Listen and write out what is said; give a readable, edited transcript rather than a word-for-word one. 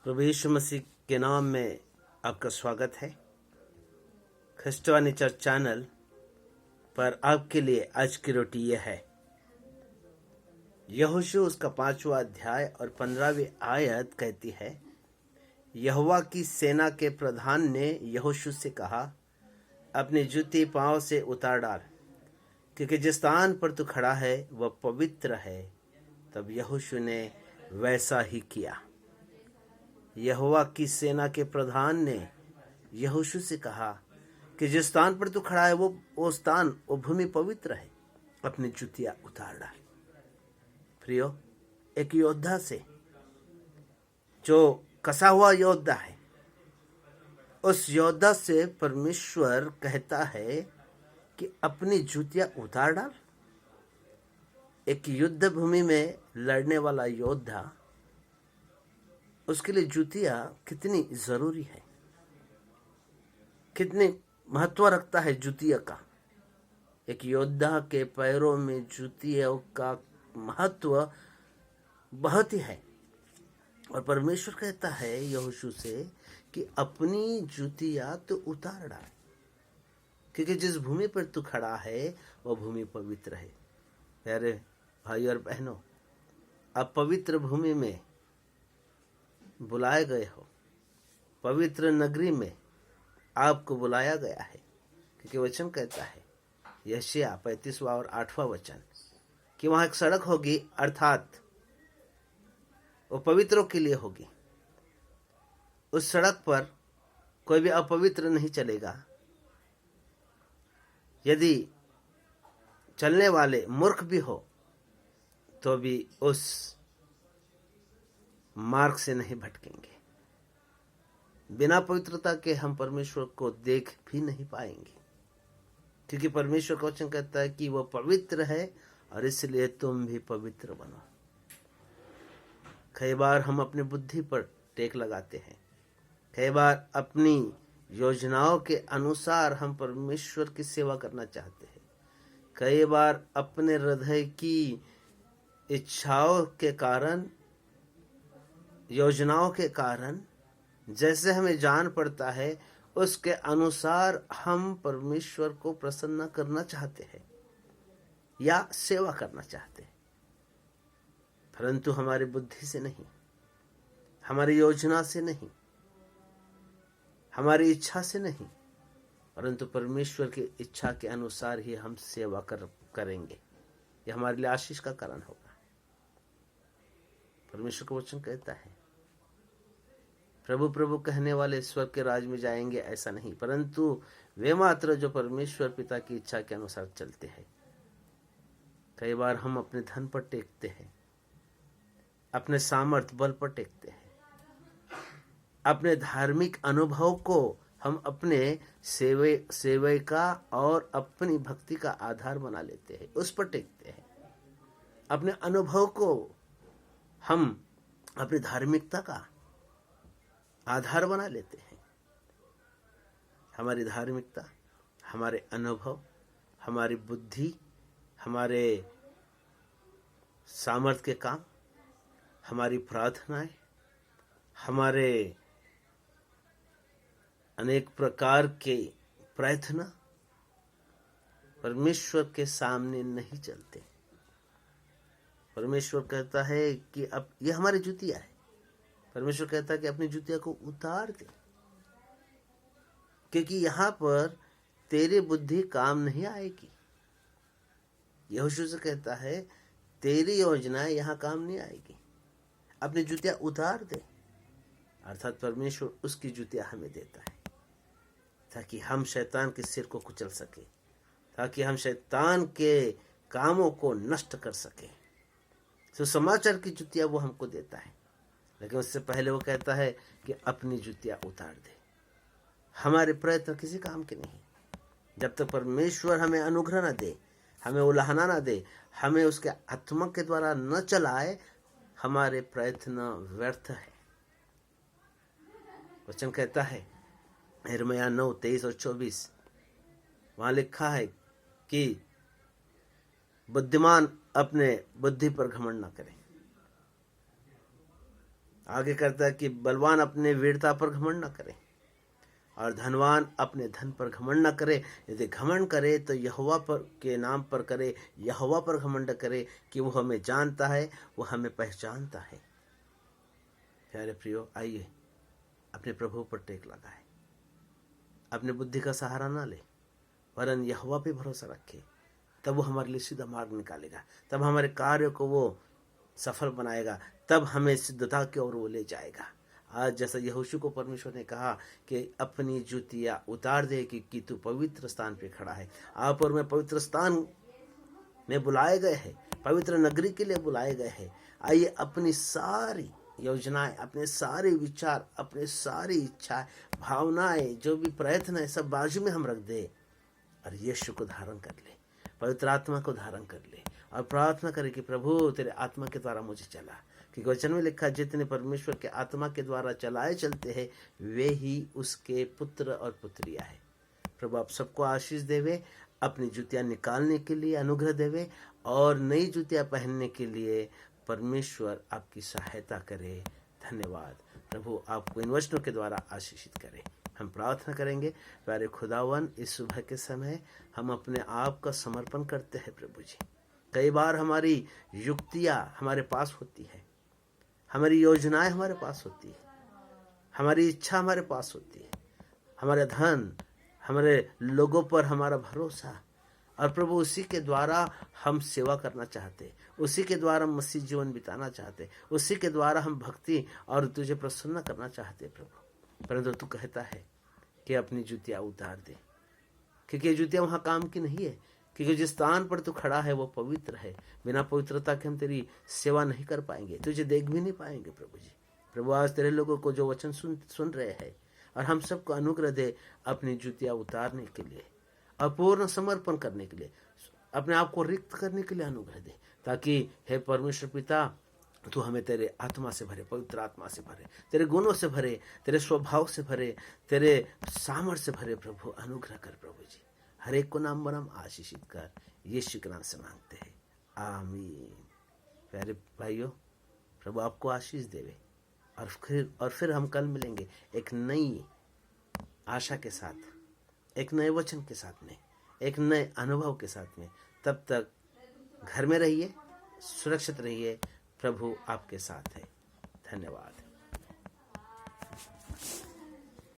प्रभु यीशु मसीह के नाम में आपका स्वागत है। ख्रिस्टवानी चर्च चैनल पर आपके लिए आज की रोटी यह है। यहोशू उसका 5वां अध्याय और 15वीं आयत कहती है, यहोवा की सेना के प्रधान ने यहोशू से कहा, अपनी जूती पांव से उतार डाल, क्योंकि जिस स्थान पर तू खड़ा है वह पवित्र है। तब यहोशू ने वैसा ही किया। यहोवा की सेना के प्रधान ने यहोशू से कहा कि जिस स्थान पर तू खड़ा है वो स्थान, वो भूमि पवित्र है। अपनी जूतियां उतार डाल। प्रियो, एक योद्धा से, जो कसा हुआ योद्धा है, उस योद्धा से परमेश्वर कहता है कि अपनी जूतियां उतार डाल। एक युद्ध भूमि में लड़ने वाला योद्धा, उसके लिए जूतियां कितनी जरूरी है, कितनी महत्व रखता है जूतिया का। एक योद्धा के पैरों में जूतियों का महत्व बहुत ही है। और परमेश्वर कहता है यहोशू से कि अपनी जूतियां तो उतार डाल, क्योंकि जिस भूमि पर तू खड़ा है वह भूमि पवित्र है। प्यारे भाई और बहनों, आप पवित्र भूमि में बुलाए गए हो। पवित्र नगरी में आपको बुलाया गया है, क्योंकि वचन कहता है, यशायाह 35वां और 8वां वचन, कि वहां एक सड़क होगी, अर्थात वो पवित्रों के लिए होगी। उस सड़क पर कोई भी अपवित्र नहीं चलेगा। यदि चलने वाले मूर्ख भी हो तो भी उस मार्ग से नहीं भटकेंगे। बिना पवित्रता के हम परमेश्वर को देख भी नहीं पाएंगे, क्योंकि परमेश्वर का वचन कहता है कि वह पवित्र है और इसलिए तुम भी पवित्र बनो। कई बार हम अपनी बुद्धि पर टेक लगाते हैं, कई बार अपनी योजनाओं के अनुसार हम परमेश्वर की सेवा करना चाहते हैं। कई बार अपने हृदय की इच्छाओं के कारण, योजनाओं के कारण, जैसे हमें जान पड़ता है उसके अनुसार हम परमेश्वर को प्रसन्न करना चाहते हैं या सेवा करना चाहते हैं, परंतु हमारी बुद्धि से नहीं, हमारी योजना से नहीं, हमारी इच्छा से नहीं, परंतु परमेश्वर की इच्छा के अनुसार ही हम सेवा करेंगे। यह हमारे लिए आशीष का कारण होगा। परमेश्वर का वचन कहता है, प्रभु प्रभु कहने वाले स्वर्ग के राज में जाएंगे, ऐसा नहीं, परंतु वे मात्र जो परमेश्वर पिता की इच्छा के अनुसार चलते हैं। कई बार हम अपने धन पर टेकते हैं, अपने सामर्थ बल पर टेकते हैं, अपने धार्मिक अनुभव को हम अपने सेवे का और अपनी भक्ति का आधार बना लेते हैं, उस पर टेकते हैं। अपने अनुभव को हम अपनी धार्मिकता का आधार बना लेते हैं। हमारी धार्मिकता, हमारे अनुभव, हमारी बुद्धि, हमारे सामर्थ्य के काम, हमारी प्रार्थनाएं, हमारे अनेक प्रकार के प्रयत्न परमेश्वर के सामने नहीं चलते। परमेश्वर कहता है कि अब ये हमारी जूतियां है। परमेश्वर कहता है कि अपनी जूतियां को उतार दे, क्योंकि यहां पर तेरी बुद्धि काम नहीं आएगी। यहोशू से कहता है, तेरी योजना यहां काम नहीं आएगी। अपनी जूतियां उतार दे, अर्थात परमेश्वर उसकी जूतियां हमें देता है, ताकि हम शैतान के सिर को कुचल सके, ताकि हम शैतान के कामों को नष्ट कर सके। तो समाचार की जूतियां वो हमको देता है, लेकिन उससे पहले वो कहता है कि अपनी जूतियां उतार दे। हमारे प्रयत्न किसी काम के नहीं। जब तक परमेश्वर हमें अनुग्रह न दे, हमें उलाहना न दे, हमें उसके आत्मा के द्वारा न चलाए, हमारे प्रयत्न व्यर्थ है। वचन कहता है यिर्मयाह 9:23 और 24, वहां लिखा है कि बुद्धिमान अपने बुद्धि पर घमंड न करे। आगे करता है कि बलवान अपने वीरता पर घमंड न करे और धनवान अपने धन पर घमंड न करे। यदि घमंड करे तो यहोवा पर के नाम पर करे, यहोवा पर घमंड करे कि वो हमें जानता है, वो हमें पहचानता है। प्यारे प्रियो, आइए अपने प्रभु पर टेक लगाए, अपने बुद्धि का सहारा ना ले, वरन यहोवा पे भरोसा रखे। तब वो हमारे लिए सीधा मार्ग निकालेगा, तब हमारे कार्य को वो सफल बनाएगा, तब हमें सिद्धता की ओर वो ले जाएगा। आज जैसा यहोशू को परमेश्वर ने कहा कि अपनी जूतियां उतार दे कि तू पवित्र स्थान पे खड़ा है। आप और मैं पवित्र स्थान में बुलाए गए हैं, पवित्र नगरी के लिए बुलाए गए हैं। आइए अपनी सारी योजनाएं, अपने सारे विचार, अपने सारी इच्छाएं, भावनाएं, जो भी प्रयत्न है, सब बाजू में हम रख दे और यीशु को धारण कर ले, पवित्र आत्मा को धारण कर ले और प्रार्थना करे कि प्रभु तेरे आत्मा के द्वारा मुझे चला। क्योंकि वचन में लिखा, जितने परमेश्वर के आत्मा के द्वारा चलाए चलते हैं वे ही उसके पुत्र और पुत्रियां हैं। प्रभु आप सबको आशीष देवे, अपनी जूतियां निकालने के लिए अनुग्रह देवे और नई जूतियां पहनने के लिए परमेश्वर आपकी सहायता करे। धन्यवाद। प्रभु आपको इन वचनों के द्वारा आशीषित करे। हम प्रार्थना करेंगे। प्यारे खुदावन, इस सुबह के समय हम अपने आप का समर्पण करते हैं प्रभु जी। कई बार हमारी युक्तियां हमारे पास होती है, हमारी योजनाएं हमारे पास होती है, हमारी इच्छा हमारे पास होती है, हमारे धन, हमारे लोगों पर हमारा भरोसा, और प्रभु उसी के द्वारा हम सेवा करना चाहते, उसी के द्वारा हम मसीह जीवन बिताना चाहते, उसी के द्वारा हम भक्ति और तुझे प्रसन्न करना चाहते प्रभु। परंतु तू कहता है कि अपनी जूतियां उतार दे, क्योंकि ये जूतियां वहां काम की नहीं है, क्योंकि जिस स्थान पर तू खड़ा है वो पवित्र है। बिना पवित्रता के हम तेरी सेवा नहीं कर पाएंगे, तुझे देख भी नहीं पाएंगे प्रभु जी। प्रभु आज तेरे लोगों को जो वचन सुन रहे हैं, और हम सबको अनुग्रह दे अपनी जूतियां उतारने के लिए और पूर्ण समर्पण करने के लिए, अपने आप को रिक्त करने के लिए अनुग्रह दे, ताकि हे परमेश्वर पिता तू हमें तेरे आत्मा से भरे, पवित्र आत्मा से भरे, तेरे गुणों से भरे, तेरे स्वभाव से भरे, तेरे सामर्थ्य से भरे। प्रभु अनुग्रह कर प्रभु जी, हर एक को नाम बरम आशीषित कर, यीशु के नाम से मांगते हैं, आमीन। प्यारे भाइयों, प्रभु आपको आशीष देवे और फिर हम कल मिलेंगे एक नई आशा के साथ, एक नए वचन के साथ में, एक नए अनुभव के साथ में। तब तक घर में रहिए, सुरक्षित रहिए, प्रभु आपके साथ है। धन्यवाद।